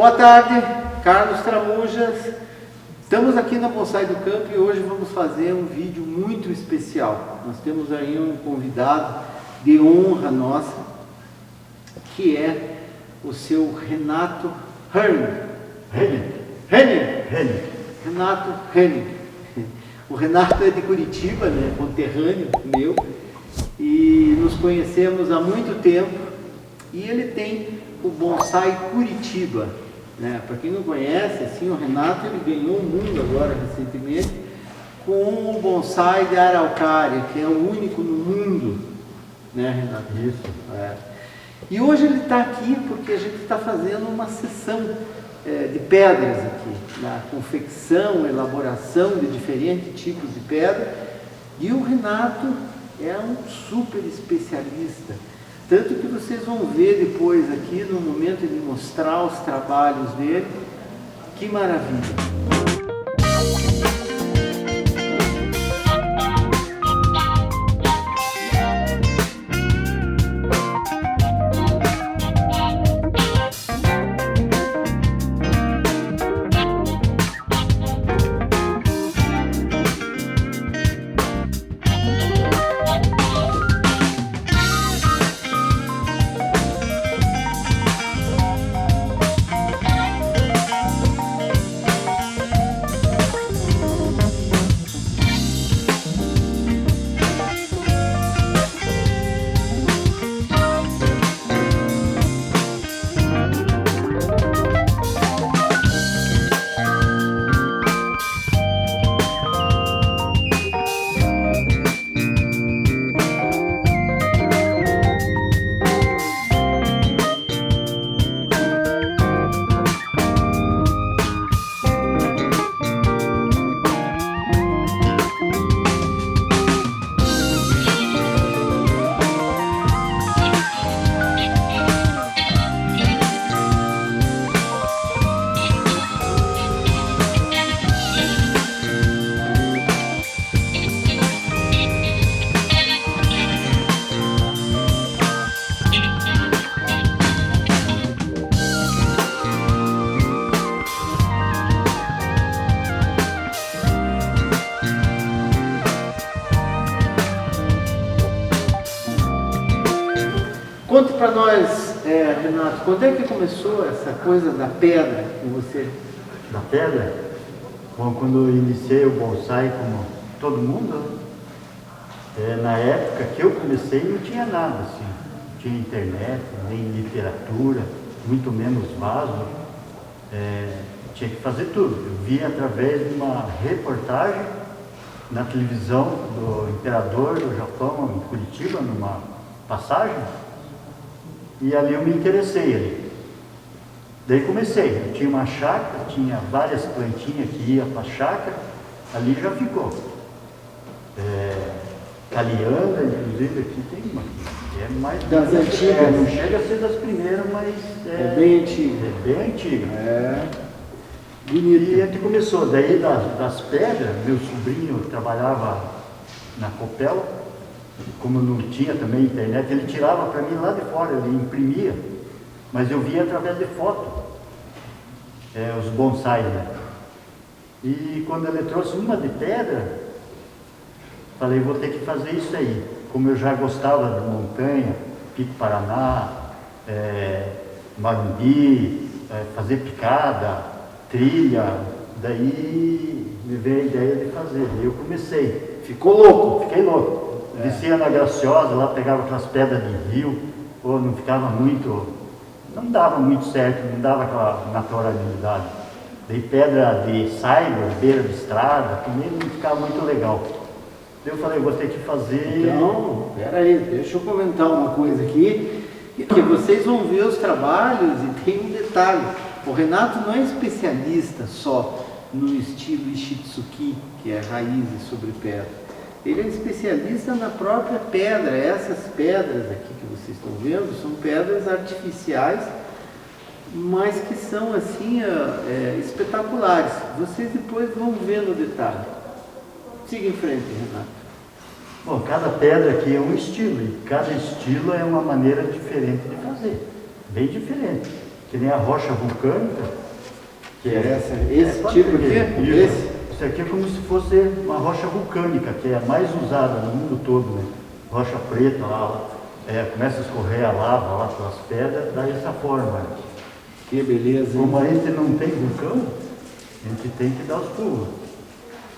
Boa tarde, Carlos Tramujas. Estamos aqui na Bonsai do Campo e hoje vamos fazer um vídeo muito especial. Nós temos aí um convidado de honra nossa, que é o seu Renato Henning. Renato Henning. O Renato é de Curitiba, né? Conterrâneo meu, e nos conhecemos há muito tempo. E ele tem o Bonsai Curitiba, né? Para quem não conhece, assim, o Renato ele ganhou o mundo agora recentemente com o bonsai de araucária, que é o único no mundo, né, Renato? Isso. É. E hoje ele está aqui porque a gente está fazendo uma sessão de pedras aqui, na confecção, elaboração de diferentes tipos de pedra. E o Renato é um super especialista. Tanto que vocês vão ver depois aqui, no momento de mostrar os trabalhos dele. Que maravilha! Conte para nós, Renato, quando é que começou essa coisa da pedra com você? Da pedra? Bom, quando eu iniciei o bonsai, como todo mundo, na época que eu comecei não tinha nada assim. Não tinha internet, nem literatura, muito menos vaso. Tinha que fazer tudo. Eu via através de uma reportagem na televisão do imperador do Japão, em Curitiba, numa passagem. E ali eu me interessei ali. Daí comecei, eu tinha uma chácara, tinha várias plantinhas que ia para a chácara, ali já ficou. Calianda, inclusive, aqui tem uma, que é mais das antigas. Não chega a ser das primeiras, mas é bem antiga. É bem antiga. Bonito. E a gente começou, daí das pedras, meu sobrinho trabalhava na Copel. Como não tinha também internet, ele tirava para mim lá de fora, ele imprimia, mas eu via através de foto, os bonsais, né? E quando ele trouxe uma de pedra, falei, vou ter que fazer isso aí. Como eu já gostava de montanha, Pico Paraná, Marumbi, fazer picada, trilha, daí me veio a ideia de fazer, e eu comecei. Ficou louco? Fiquei louco. Descia na Graciosa, lá pegava aquelas pedras de rio, ou não ficava muito, não dava muito certo, não dava aquela naturalidade. Daí pedra de saibro, beira de estrada, também não ficava muito legal. Daí eu falei, vou ter que fazer... Então, peraí, deixa eu comentar uma coisa aqui, que vocês vão ver os trabalhos e tem um detalhe. O Renato não é especialista só no estilo Ishitsuki, que é raízes sobre pedra. Ele é especialista na própria pedra. Essas pedras aqui que vocês estão vendo são pedras artificiais, mas que são assim espetaculares. Vocês depois vão ver no detalhe. Siga em frente, Renato. Bom, cada pedra aqui é um estilo, e cada estilo é uma maneira diferente de fazer, bem diferente. que nem a rocha vulcânica. Que esse tipo aqui? Isso aqui é como se fosse uma rocha vulcânica, que é a mais usada no mundo todo, né? Rocha preta lá, começa a escorrer a lava lá pelas pedras, dá essa forma. Que beleza. Como a gente não tem vulcão, a gente tem que dar os pulos.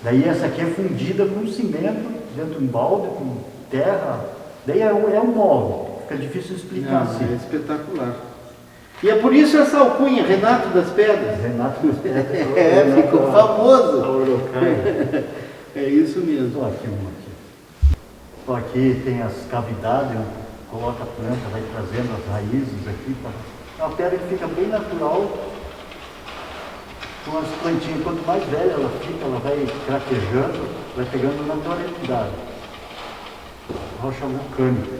Daí essa aqui é fundida com cimento, dentro de um balde, com terra. Daí é um móvel, fica difícil explicar assim. É espetacular. E é por isso essa alcunha, Renato das Pedras. Renato das Pedras. Ficou famoso. É isso mesmo. Olha aqui uma aqui. Ó, aqui tem as cavidades, coloca a planta, vai trazendo as raízes aqui. É uma pedra que fica bem natural. Com as plantinhas, quanto mais velha ela fica, ela vai craquejando, vai pegando naturalidade. Rocha vulcânica.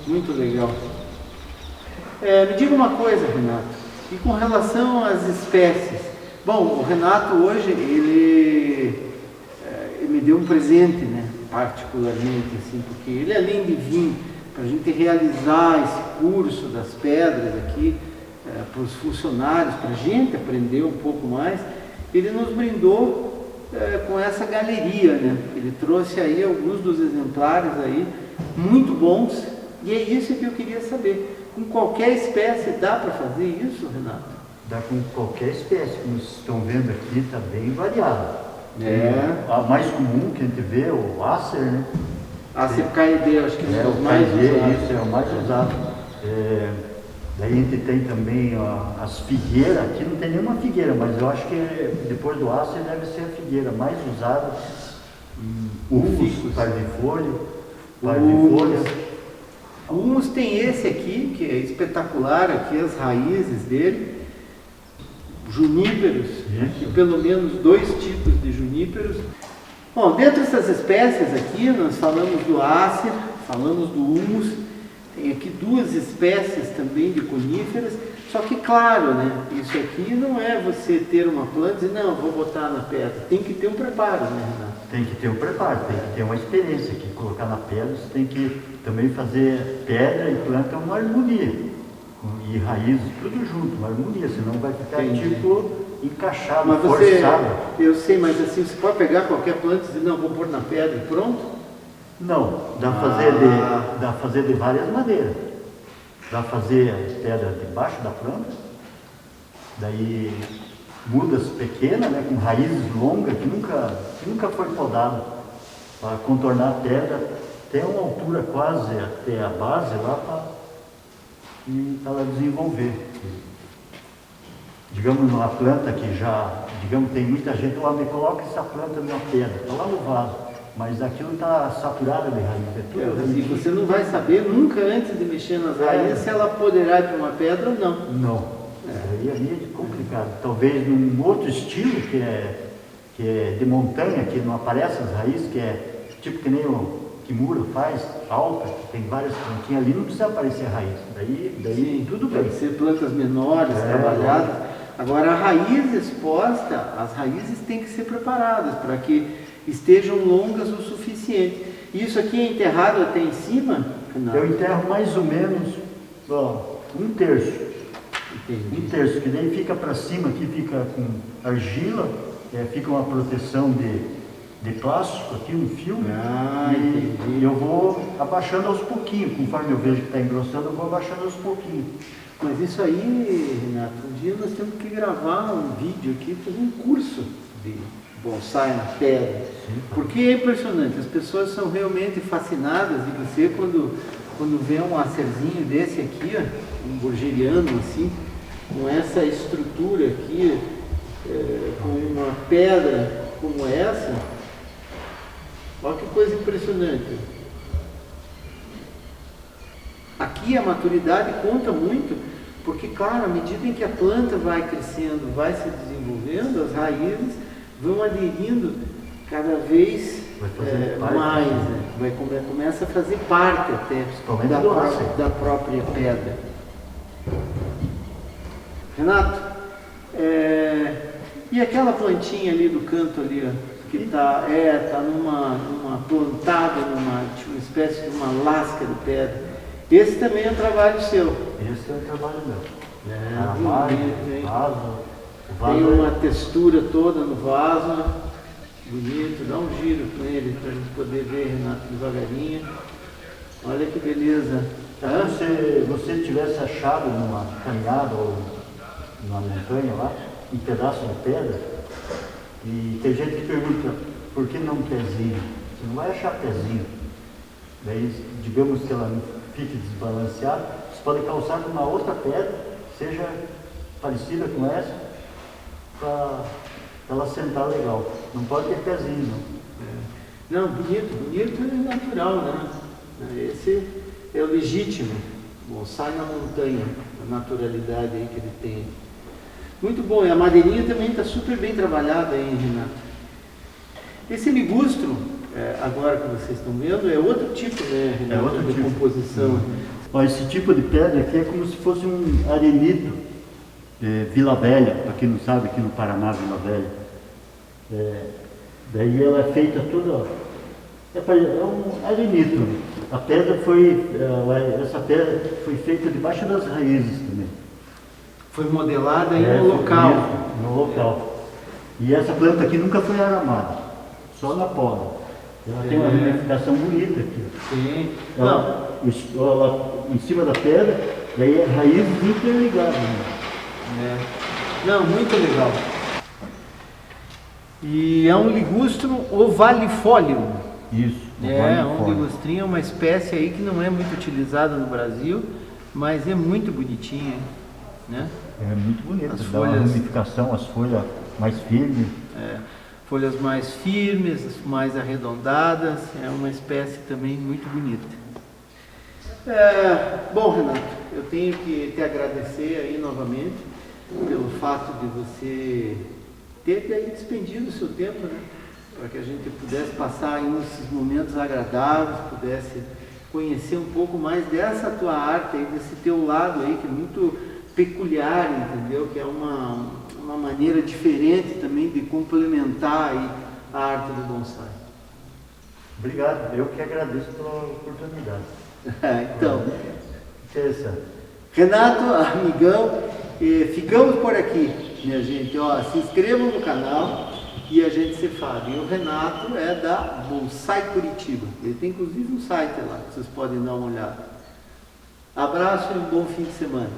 Muito legal. Me diga uma coisa, Renato, e com relação às espécies. Bom, o Renato hoje, ele me deu um presente, né, particularmente, assim, porque ele, além de vir para a gente realizar esse curso das pedras aqui, para os funcionários, para a gente aprender um pouco mais, ele nos brindou com essa galeria, né? Ele trouxe aí alguns dos exemplares aí, muito bons, e é isso que eu queria saber. Com qualquer espécie dá para fazer isso, Renato? Dá com qualquer espécie, como vocês estão vendo aqui, está bem variado. A mais comum que a gente vê é o Acer, né? Acer KD, acho que é o mais usado. Isso, é o mais usado. Daí a gente tem também as figueiras, aqui não tem nenhuma figueira, mas eu acho que depois do Acer deve ser a figueira mais usada. Humus, parvifolio, O humus tem esse aqui, que é espetacular, aqui as raízes dele, juníperos, aqui pelo menos 2 tipos de juníperos. Bom, dentro dessas espécies aqui, nós falamos do Acer, falamos do humus, tem aqui 2 espécies também de coníferas, só que claro, né, isso aqui não é você ter uma planta e dizer, não, vou botar na pedra, tem que ter um preparo, né, Renato? Tem que ter um preparo, tem que ter uma experiência, que colocar na pedra, você tem que também fazer pedra e planta uma harmonia, e raízes, tudo junto, uma harmonia, senão vai ficar tipo encaixado, mas forçado. Eu sei, mas assim, você pode pegar qualquer planta e dizer, não, vou pôr na pedra e pronto? Não, dá para fazer de várias maneiras. Dá para fazer a pedra debaixo da planta, daí mudas pequenas, né, com raízes longas, que nunca foi podado, para contornar a pedra até uma altura quase até a base lá para ela desenvolver. Digamos, numa planta que já, tem muita gente lá, me coloca essa planta numa pedra, está lá no vaso, mas aquilo está saturado de raiz. E você não vai saber nunca antes de mexer nas raízes se ela poderá ir para uma pedra ou não. Não. Aí é meio complicado. Talvez num outro estilo que é de montanha, que não aparece as raízes, que é tipo que nem o Kimura faz, alta, que tem várias plantinhas ali, não precisa aparecer raiz. Daí tudo bem. Pode ser plantas menores, trabalhadas. Agora a raiz exposta, as raízes têm que ser preparadas para que estejam longas o suficiente. Isso aqui é enterrado até em cima? Eu enterro mais ou menos 1/3. Entendi. 1/3, que daí fica para cima, aqui fica com argila, fica uma proteção de plástico aqui, um filme, e eu vou abaixando aos pouquinhos, conforme eu vejo que está engrossando, eu vou abaixando aos pouquinhos. Mas isso aí, Renato, um dia nós temos que gravar um vídeo aqui, fazer um curso de bonsai na pedra, porque é impressionante, as pessoas são realmente fascinadas e você quando vê um acerzinho desse aqui, um borgeriano assim, com essa estrutura aqui, com uma pedra como essa, olha que coisa impressionante. Aqui a maturidade conta muito, porque claro, à medida em que a planta vai crescendo, vai se desenvolvendo, as raízes vão aderindo cada vez mais, né? Começa a fazer parte até da própria pedra. Renato, e aquela plantinha ali do canto ali, ó, que está numa plantada, numa espécie de uma lasca de pedra. Esse também é um trabalho seu. Esse é o trabalho meu. Bonito, hein? O Tem vaso uma textura toda no vaso, bonito, dá um giro com ele para a gente poder ver, Renato, devagarinho. Olha que beleza. Se você tivesse achado numa caminhada ou numa montanha lá, um pedaço de pedra, e tem gente que pergunta, por que não pezinho? Você não vai achar pezinho. Daí, digamos que ela fique desbalanceada, você pode calçar com uma outra pedra, seja parecida com essa, para ela sentar legal. Não pode ter pezinho, não. Não, bonito e natural, né? Esse é o legítimo, bonsai na montanha, a naturalidade aí que ele tem. Muito bom, e a madeirinha também está super bem trabalhada aí, Renato. Esse ligustro, agora que vocês estão vendo, é outro tipo, né, Renato, outro de tipo. composição. Esse tipo de pedra aqui é como se fosse um arenito, Vila Velha, para quem não sabe, aqui no Paraná, Vila Velha. Daí ela é feita toda, é um arenito. A pedra essa pedra foi feita debaixo das raízes também. Foi modelada aí no local. Isso, no local. E essa planta aqui nunca foi aramada, só na poda. Ela tem uma ramificação bonita aqui. Sim. Ela em cima da pedra, daí raízes interligadas. Não, muito legal. E é um ligustro ovalifolium. Isso. Um ligustrinho, é uma espécie aí que não é muito utilizada no Brasil, mas é muito bonitinha, né? É muito bonito, As dá uma folhas- ramificação, as folhas mais firmes. Folhas mais firmes, mais arredondadas, é uma espécie também muito bonita. Bom, Renato, eu tenho que te agradecer aí novamente pelo fato de você ter aí despendido o seu tempo, né? Para que a gente pudesse passar aí esses momentos agradáveis, pudesse conhecer um pouco mais dessa tua arte aí, desse teu lado aí, que é muito peculiar, entendeu? Que é uma maneira diferente também de complementar aí a arte do bonsai. Obrigado, eu que agradeço pela oportunidade. Então, Interessante. Renato, amigão, ficamos por aqui, minha gente. Se inscrevam no canal e a gente se fala. E o Renato é da Bonsai Curitiba. Ele tem inclusive um site lá, que vocês podem dar uma olhada. Abraço e um bom fim de semana.